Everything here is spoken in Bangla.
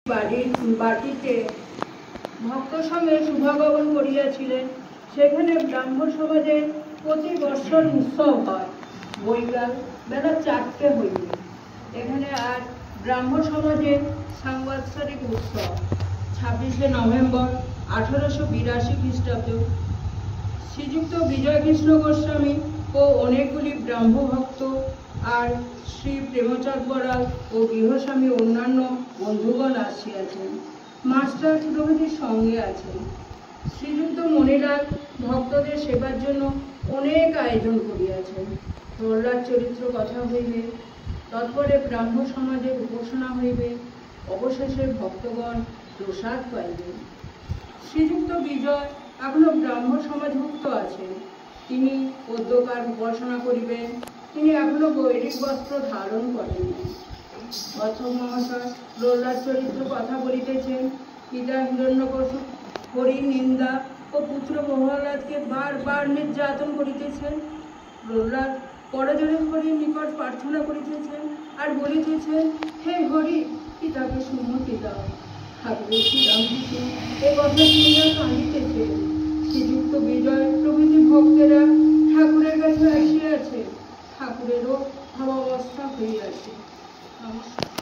বাটিতে ভক্ত সঙ্গে শুভাগমন করিয়াছিলেন। সেখানে ব্রাহ্মণ সমাজের প্রতি বৎসর উৎসব হয়। বৈকাল বেলা 4টে হইবে। এখানে আর ব্রাহ্মণ সমাজের সাংবৎসরিক উৎসব 26শে নভেম্বর 1882 খ্রিস্টাব্দ। শ্রীযুক্ত বিজয় কৃষ্ণ গোস্বামী ও অনেকগুলি ব্রাহ্ম ভক্ত আর শ্রী প্রেমচাঁদ বড়াল ও গৃহস্বামী অন্যান্য বন্ধুগণ আসিয়াছেন। মাস্টার প্রভৃতির সঙ্গে আছেন। শ্রীযুক্ত মণিলাল ভক্তদের সেবার জন্য অনেক আয়োজন করিয়াছেন। প্রহ্লাদ চরিত্র কথা হইবে, তৎপরে ব্রাহ্ম সমাজের উপাসনা হইবে, অবশেষে ভক্তগণ প্রসাদ পাইবেন। শ্রীযুক্ত বিজয় এখনো ব্রাহ্ম সমাজভুক্ত আছেন। তিনি পদ্মকার উপাসনা করিবেন। তিনি এখনো বৈদিক বস্ত্র ধারণ করেননি। কথক মহাশয় প্রহ্লাদ চরিত্র কথা বলিতেছেন। পিতা হিরণ্যকশিপু হরির নিন্দা ও পুত্র প্রহ্লাদকে বারবার নির্যাতন করিতেছেন। প্রহ্লাদ পরজনে হরির নিকট প্রার্থনা করিতেছেন আর বলিতেছেন, হে হরি, পিতাকে সুমতি দাও। ঠাকুর শ্রীরামকৃষ্ণ এ কথা শুনিয়া কাঁদিতেছেন। শ্রীযুক্ত বিজয় প্রভৃতি ভক্তেরা ঠাকুরের কাছে আসিয়াছে। ঠাকুরেরও ভাবাবস্থা হইয়াছে। নমস্কার।